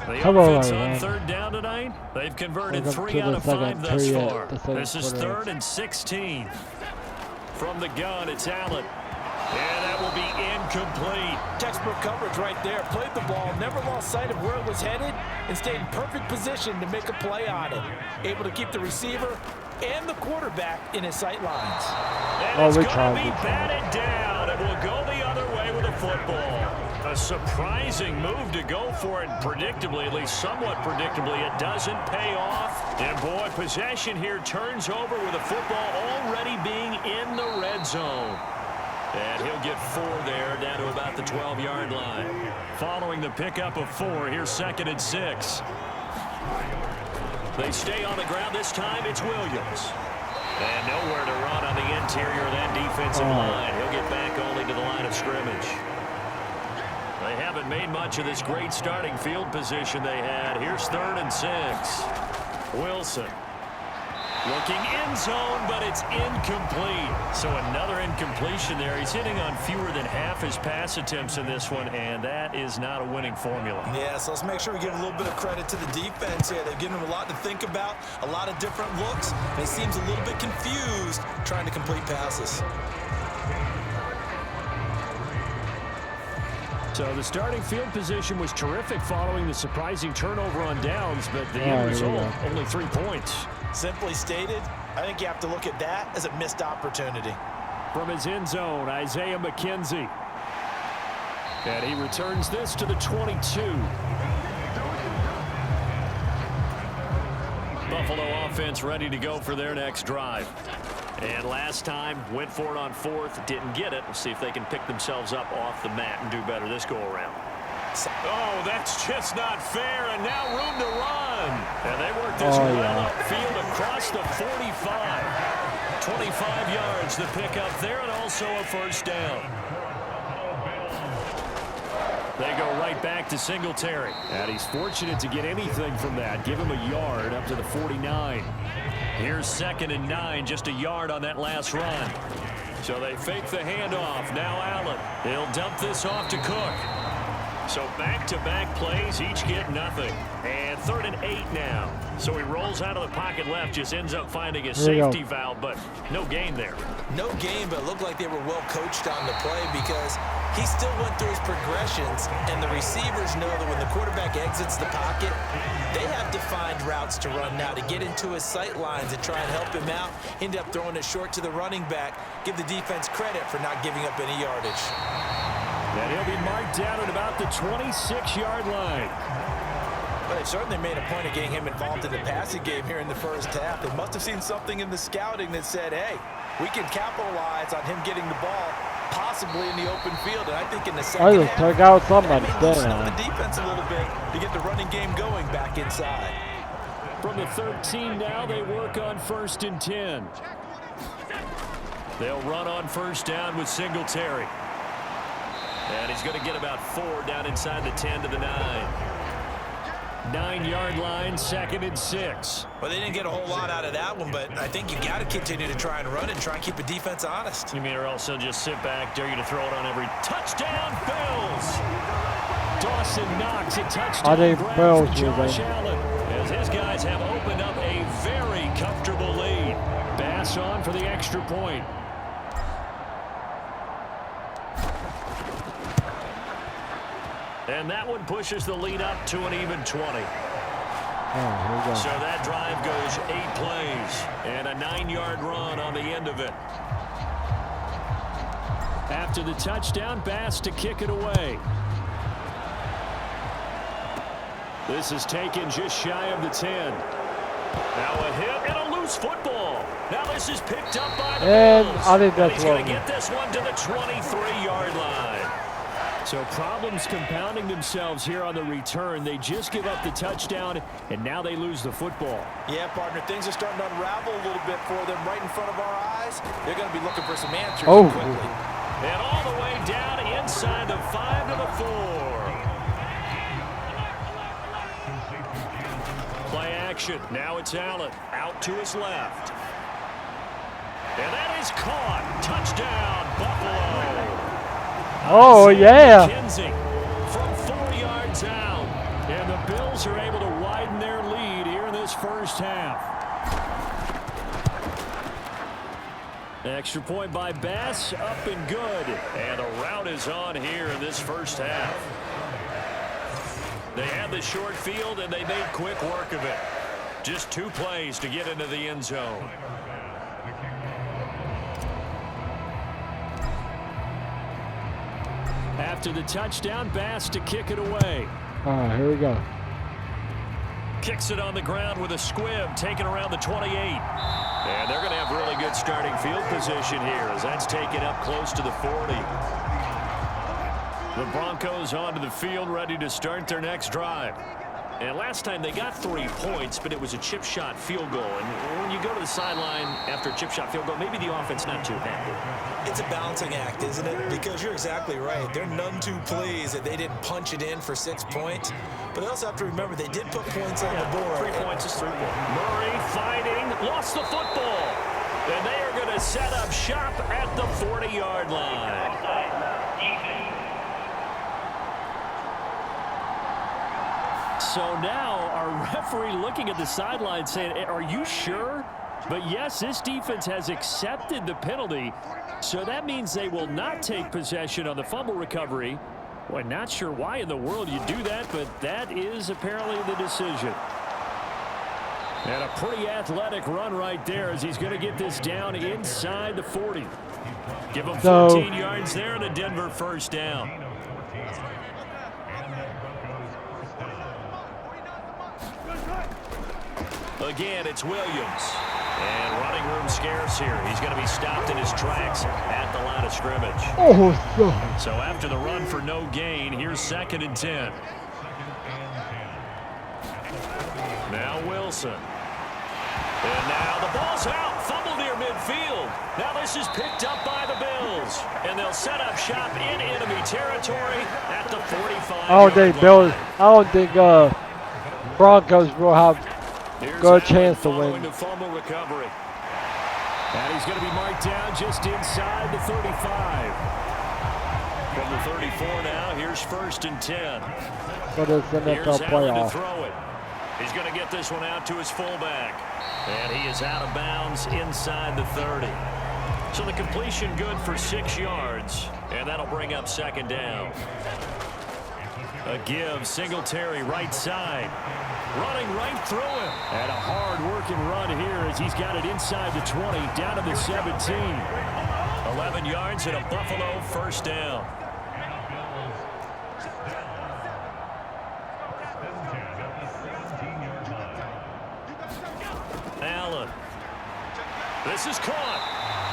The offense on third down tonight, they've converted 3 out of 5 thus far. This is 3rd and 16. From the gun, it's Allen. And that will be incomplete. Textbook coverage right there. Played the ball, never lost sight of where it was headed, and stayed in perfect position to make a play on it. Able to keep the receiver and the quarterback in his sight lines. And it's going to be batted down, and will go the other way with the football. A surprising move to go for it predictably, at least somewhat predictably. It doesn't pay off. And, boy, possession here turns over with the football already being in the red zone. And he'll get 4 there, down to about the 12-yard line. Following the pickup of 4, here's 2nd and 6. They stay on the ground this time. It's Williams. And nowhere to run on the interior of that defensive line. He'll get back only to the line of scrimmage. They haven't made much of this great starting field position they had. Here's 3rd and 6. Wilson. Looking end zone, but it's incomplete. So another incompletion there. He's hitting on fewer than half his pass attempts in this one, and that is not a winning formula. Yeah, so let's make sure we give a little bit of credit to the defense here. They've given him a lot to think about, a lot of different looks, and he seems a little bit confused trying to complete passes. So the starting field position was terrific following the surprising turnover on downs, but the end result, only 3 points. Simply stated, I think you have to look at that as a missed opportunity. From his end zone, Isaiah McKenzie. And he returns this to the 22. Buffalo offense ready to go for their next drive. And last time, went for it on 4th, didn't get it. We'll see if they can pick themselves up off the mat and do better this go-around. Oh, that's just not fair, and now room to run. And they work this well upfield across the 45. 25 yards to pick up there, and also a first down. They go right back to Singletary. And he's fortunate to get anything from that. Give him a yard up to the 49. Here's 2nd and 9, just a yard on that last run. So they fake the handoff. Now Allen. He'll dump this off to Cook. So back-to-back plays, each get nothing. And 3rd and 8 now. So he rolls out of the pocket left, just ends up finding a safety valve, but no gain there. No gain, but it looked like they were well coached on the play because he still went through his progressions, and the receivers know that when the quarterback exits the pocket, they have to find routes to run now to get into his sight lines and try and help him out. End up throwing it short to the running back. Give the defense credit for not giving up any yardage. And he'll be marked down at about the 26-yard line. Well, they've certainly made a point of getting him involved in the passing game here in the first half. They must have seen something in the scouting that said, hey, we can capitalize on him getting the ball possibly in the open field. And I think in the second half, took out somebody loosen up the defense a little bit to get the running game going back inside. From the 13 now, they work on 1st and 10. They'll run on first down with Singletary. And he's going to get about 4 down inside the 10 to the 9. 9-yard line, 2nd and 6. Well, they didn't get a whole lot out of that one, but I think you got to continue to try and run and try and keep the defense honest. You mean or else they'll just sit back, dare you to throw it on every touchdown. Bills. Dawson Knox, a touchdown grab for Josh Allen, as his guys have opened up a very comfortable lead. Bass on for the extra point. And that one pushes the lead up to an even 20. So that drive goes 8 plays and a 9-yard run on the end of it. After the touchdown, Bass to kick it away. This is taken just shy of the 10. Now a hit and a loose football. Now this is picked up by the Bills. I think that's he's going to get this one to the 23-yard line. So problems compounding themselves here on the return. They just give up the touchdown, and now they lose the football. Yeah, partner, things are starting to unravel a little bit for them right in front of our eyes. They're going to be looking for some answers quickly. And all the way down inside the 5 to the 4. Play action. Now it's Allen out to his left. And that is caught. Touchdown, Buffalo. Oh, yeah. McKenzie from 4 yards out. And the Bills are able to widen their lead here in this first half. Extra point by Bass, up and good. And the route is on here in this first half. They had the short field, and they made quick work of it. Just 2 plays to get into the end zone. After the touchdown, Bass to kick it away. All right, here we go. Kicks it on the ground with a squib, taken around the 28. And they're going to have really good starting field position here as that's taken up close to the 40. The Broncos onto the field, ready to start their next drive. And last time they got 3 points, but it was a chip shot field goal. And when you go to the sideline after a chip shot field goal, maybe the offense not too happy. It's a balancing act, isn't it? Because you're exactly right. They're none too pleased that they didn't punch it in for 6 points. But they also have to remember they did put points on the board. 3 points is 3 points. Murray fighting, lost the football. And they are going to set up shop at the 40-yard line. So now our referee looking at the sideline saying, are you sure? But yes, this defense has accepted the penalty. So that means they will not take possession on the fumble recovery. Well, not sure why in the world you do that, but that is apparently the decision. And a pretty athletic run right there as he's going to get this down inside the 40. Give him 14 yards there and a Denver first down. Again, it's Williams. And running room scarce here. He's going to be stopped in his tracks at the line of scrimmage. So after the run for no gain, here's 2nd and 10. Now Wilson. And now the ball's out. Fumble near midfield. Now this is picked up by the Bills. And they'll set up shop in enemy territory at the 45. I don't think Broncos will have good chance to win. The fumble recovery. And he's going to be marked down just inside the 35. From the 34 now, here's 1st and 10. For this NFL playoff. To throw it. He's going to get this one out to his fullback. And he is out of bounds inside the 30. So the completion good for 6 yards. And that'll bring up 2nd down. A give, Singletary right side. Running right through him. And a hard-working run here as he's got it inside the 20, down to the 17. 11 yards and a Buffalo first down. Allen. This is caught.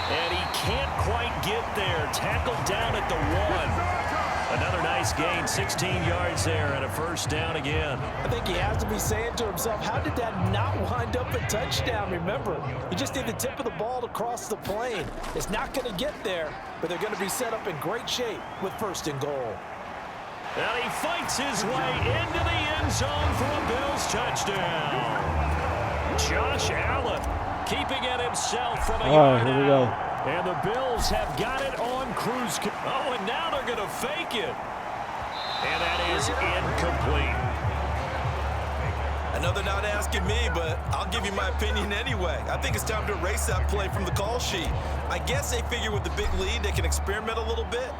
And he can't quite get there. Tackled down at the 1. Another nice gain, 16 yards there and a first down again. I think he has to be saying to himself, how did that not wind up a touchdown? Remember, you just need the tip of the ball to cross the plane. It's not going to get there, but they're going to be set up in great shape with 1st and goal. And he fights his way into the end zone for a Bills touchdown. Josh Allen keeping it himself from a yard here we go. And the Bills have got it on cruise. Oh, and now they're going to fake it. And that is incomplete. I know they're not asking me, but I'll give you my opinion anyway. I think it's time to erase that play from the call sheet. I guess they figure with the big lead they can experiment a little bit.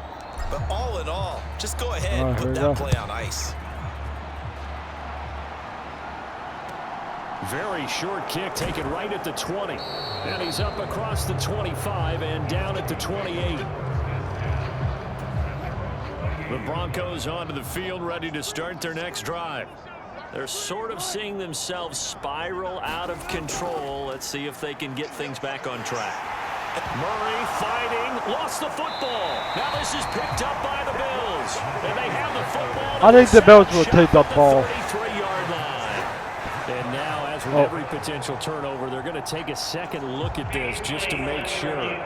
But all in all, just go ahead and put that play on ice. Very short kick taken right at the 20. And he's up across the 25 and down at the 28. The Broncos onto the field ready to start their next drive. They're sort of seeing themselves spiral out of control. Let's see if they can get things back on track. Murray fighting, lost the football. Now this is picked up by the Bills. And they have the football. I think the Bills will take the ball. 33-yard line. And now, as with every potential turnover, they're going to take a second look at this just to make sure.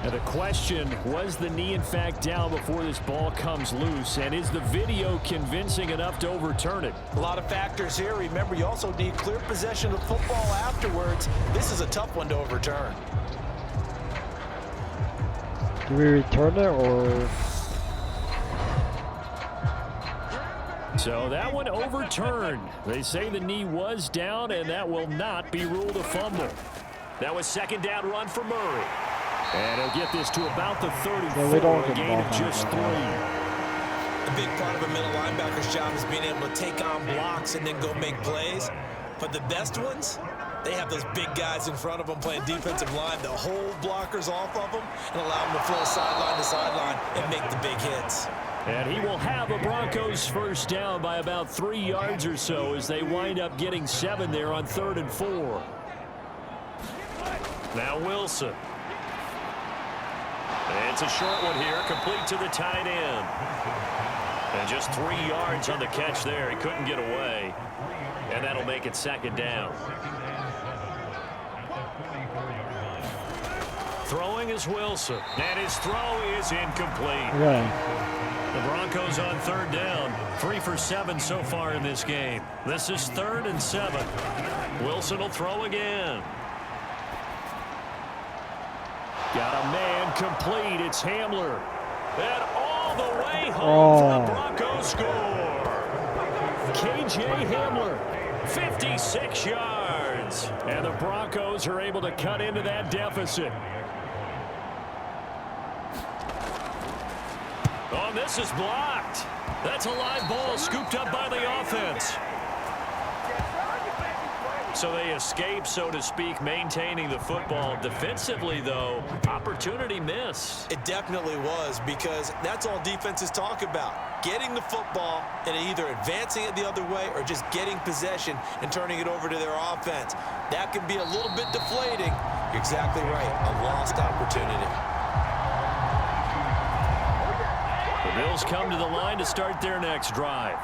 And the question, was the knee in fact down before this ball comes loose? And is the video convincing enough to overturn it? A lot of factors here. Remember, you also need clear possession of football afterwards. This is a tough one to overturn. Do we return it or? So that one overturned. They say the knee was down, and that will not be ruled a fumble. That was second down run for Murray. And he'll get this to about the 34, a gain of just 3. A big part of a middle linebacker's job is being able to take on blocks and then go make plays. But the best ones, they have those big guys in front of them playing defensive line that hold blockers off of them and allow them to flow sideline to sideline and make the big hits. And he will have a Broncos first down by about 3 yards or so as they wind up getting 7 there on 3rd and 4. Now Wilson. And it's a short one here, complete to the tight end. And just 3 yards on the catch there. He couldn't get away. And that'll make it second down. Throwing is Wilson. And his throw is incomplete. Yeah. The Broncos on 3rd down. 3 for 7 so far in this game. This is 3rd and 7. Wilson will throw again. Got a man complete. It's Hamler. And all the way home for the Broncos score. K.J. Hamler, 56 yards. And the Broncos are able to cut into that deficit. Oh, this is blocked. That's a live ball scooped up by the offense. So they escape, so to speak, maintaining the football. Defensively, though, opportunity missed. It definitely was, because that's all defenses talk about. Getting the football and either advancing it the other way or just getting possession and turning it over to their offense. That can be a little bit deflating. You're exactly right. A lost opportunity. The Bills come to the line to start their next drive.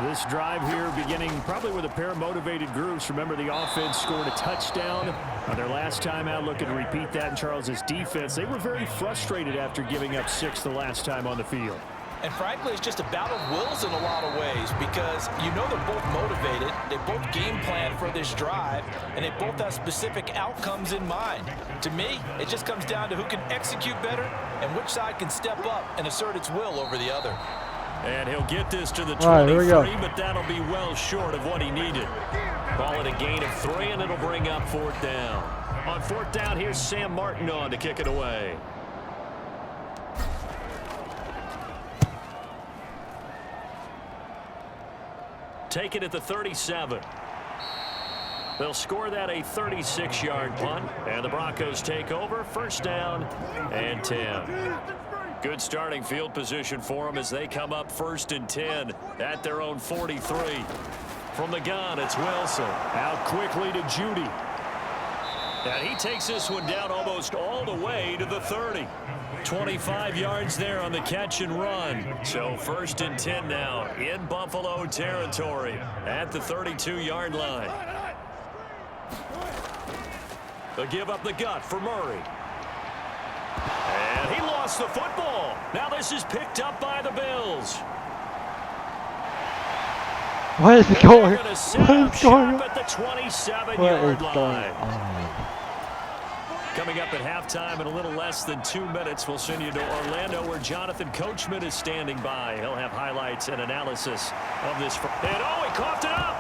This drive here beginning probably with a pair of motivated groups. Remember, the offense scored a touchdown on their last time out, looking to repeat that in Charles' defense. They were very frustrated after giving up 6 the last time on the field. And frankly, it's just a battle of wills in a lot of ways, because you know they're both motivated, they both game plan for this drive, and they both have specific outcomes in mind. To me, it just comes down to who can execute better and which side can step up and assert its will over the other. And he'll get this to the 23, but that'll be well short of what he needed. Call it a gain of 3, and it'll bring up 4th down. On 4th down, here's Sam Martin on to kick it away. Take it at the 37. They'll score that a 36-yard punt, and the Broncos take over. First down and 10. Good starting field position for them as they come up 1st and 10 at their own 43. From the gun, it's Wilson. Out quickly to Judy. And he takes this one down almost all the way to the 30. 25 yards there on the catch and run. So 1st and 10 now in Buffalo territory at the 32-yard line. They'll give up the gut for Murray. And he lost the football. Now this is picked up by the Bills. What is going on? What is going on? At the 27-yard line. Coming up at halftime in a little less than 2 minutes, we'll send you to Orlando, where Jonathan Coachman is standing by. He'll have highlights and analysis of this. And oh, he coughed it up.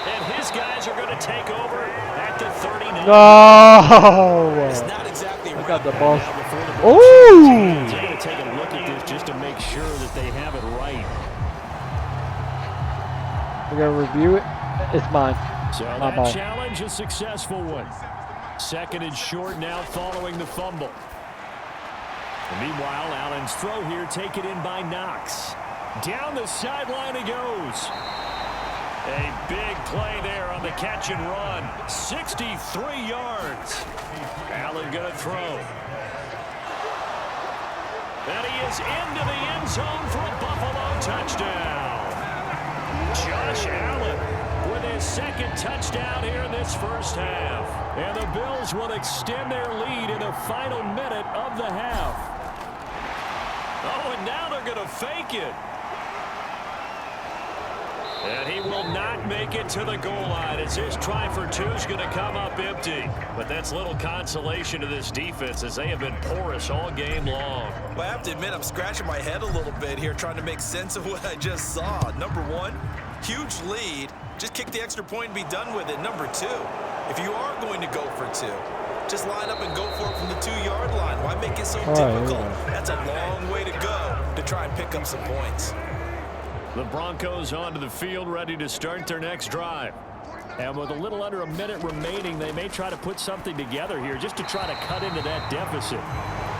And his guys are going to take over at the 39. No! It's not exactly right. Got the ball. Ooh! They're going to take a look at this just to make sure that they have it right. We're going to review it. It's mine. So that challenge, a successful one. 2nd and short now following the fumble. And meanwhile, Allen's throw here taken in by Knox. Down the sideline he goes. A big play there on the catch and run. 63 yards. Allen going to throw. And he is into the end zone for a Buffalo touchdown. Josh Allen with his 2nd touchdown here in this first half. And the Bills will extend their lead in the final minute of the half. Oh, and now they're going to fake it. And he will not make it to the goal line as his try for two is going to come up empty. But that's little consolation to this defense as they have been porous all game long. Well, I have to admit, I'm scratching my head a little bit here trying to make sense of what I just saw. Number one, huge lead. Just kick the extra point and be done with it. Number two, if you are going to go for two, just line up and go for it from the 2-yard line. Why make it so difficult? That's a long way to go to try and pick up some points. The Broncos onto the field, ready to start their next drive. And with a little under a minute remaining, they may try to put something together here just to try to cut into that deficit.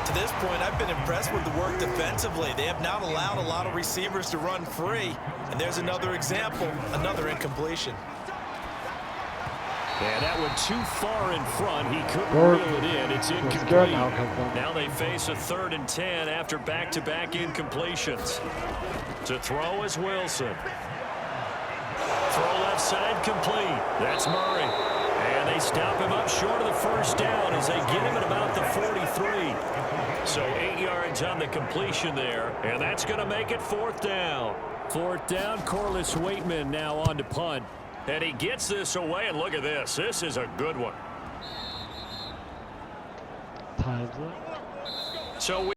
To this point, I've been impressed with the work defensively. They have not allowed a lot of receivers to run free. And there's another example, another incompletion. And that went too far in front. He couldn't reel it in. It's incomplete. Now they face a 3rd and 10 after back-to-back incompletions. To throw is Wilson. Throw left side complete. That's Murray. And they stop him up short of the first down as they get him at about the 43. So 8 yards on the completion there. And that's going to make it 4th down. 4th down, Corliss Waitman now on to punt. And he gets this away, and look at this. This is a good one. Time's up. So